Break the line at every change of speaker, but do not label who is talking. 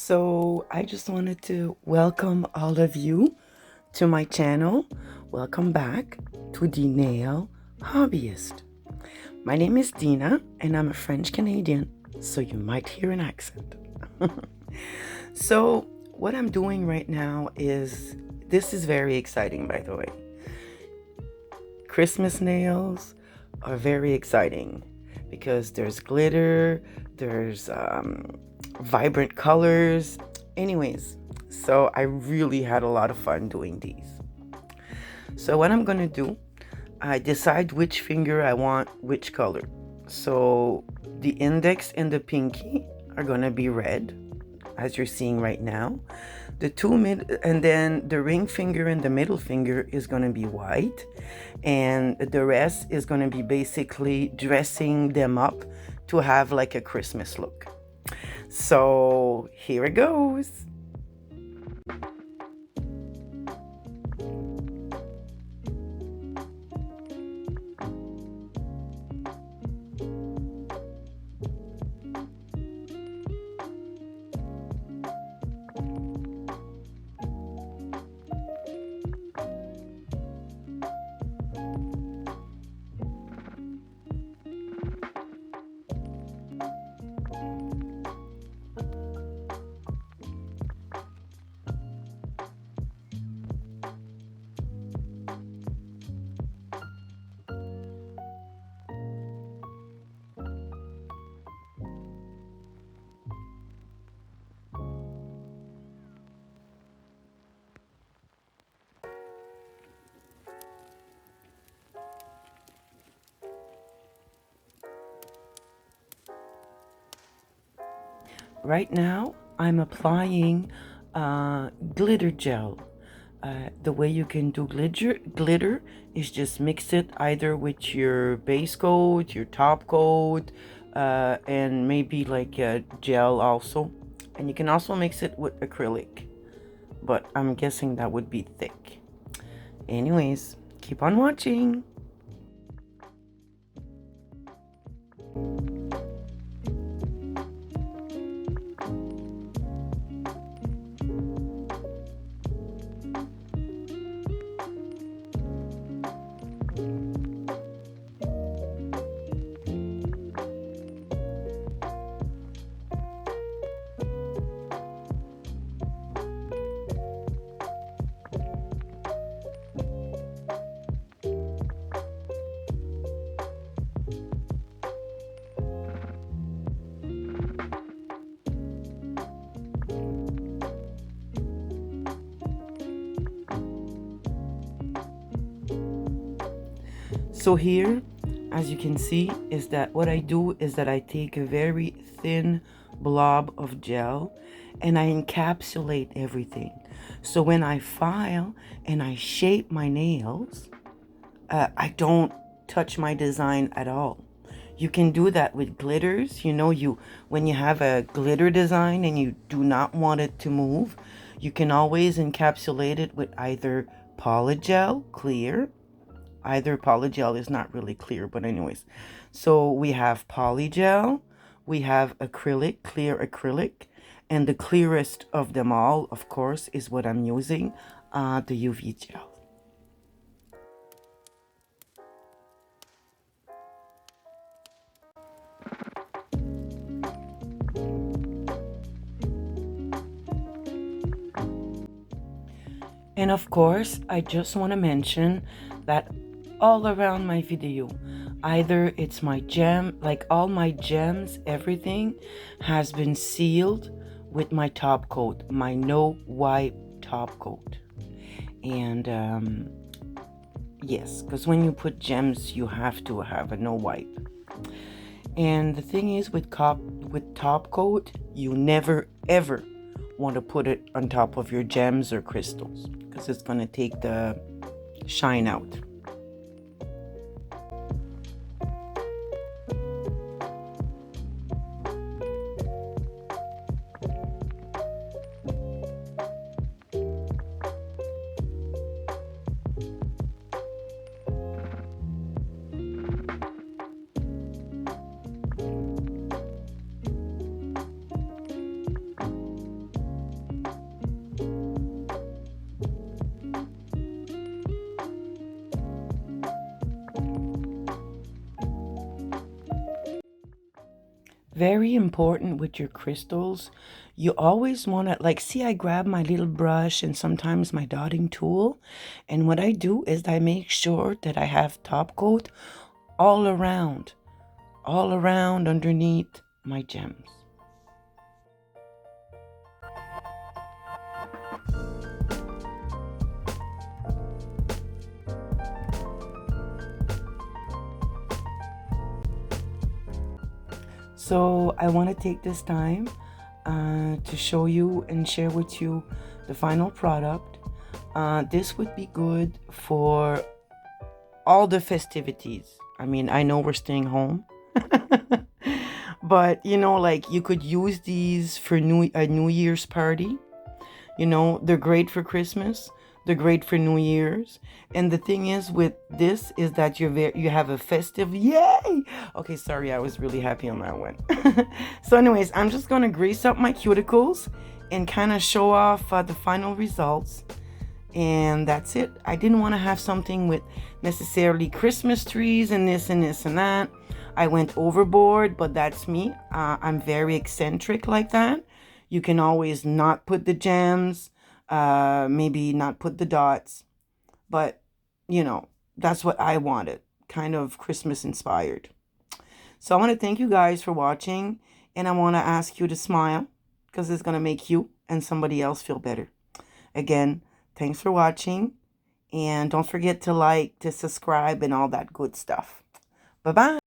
So I just wanted to welcome all of you to my channel. Welcome back to the Nail Hobbyist. My name is Dina and I'm a French Canadian, so you might hear an accent. So what I'm doing right now this is very exciting, by the way. Christmas nails are very exciting because there's glitter, there's vibrant colors. Anyways, so I really had a lot of fun doing these. So what I'm gonna do, I decide which finger I want which color. So the index and the pinky are gonna be red, as you're seeing right now. And then the ring finger and the middle finger is gonna be white, and the rest is gonna be basically dressing them up to have like a Christmas look. So here it goes. Right now, I'm applying glitter gel. The way you can do glitter is just mix it either with your base coat, your top coat, and maybe like a gel also. And you can also mix it with acrylic, but I'm guessing that would be thick. Anyways, keep on watching. So here, as you can see, is that what I do is that I take a very thin blob of gel and I encapsulate everything. So when I file and I shape my nails, I don't touch my design at all. You can do that with glitters. When you have a glitter design and you do not want it to move, you can always encapsulate it with either polygel, clear. Either polygel is not really clear, but anyways. So we have polygel, we have acrylic, clear acrylic, and the clearest of them all, of course, is what I'm using, the UV gel. And of course, I just want to mention that all around my video, either it's my gem, like all my gems, everything has been sealed with my top coat, my no wipe top coat. And yes, because when you put gems, you have to have a no wipe. And the thing is, with top coat, you never ever want to put it on top of your gems or crystals because it's going to take the shine out. Very important with your crystals. You always want to, like, see, I grab my little brush and sometimes my dotting tool. And what I do is I make sure that I have top coat all around underneath my gems. So I want to take this time to show you and share with you the final product. This would be good for all the festivities. I mean, I know we're staying home, but you know, like you could use these for a New Year's party. You know, they're great for Christmas. They're great for New Year's. And the thing is with this is that you have a festive, yay! Okay, sorry, I was really happy on that one. So anyways, I'm just going to grease up my cuticles and kind of show off the final results. And that's it. I didn't want to have something with necessarily Christmas trees and this and this and that. I went overboard, but that's me. I'm very eccentric like that. You can always not put the gems, maybe not put the dots, but you know, that's what I wanted, kind of Christmas inspired. So I want to thank you guys for watching, and I want to ask you to smile because it's going to make you and somebody else feel better. Again, thanks for watching, and don't forget to like, to subscribe, and all that good stuff. Bye-bye.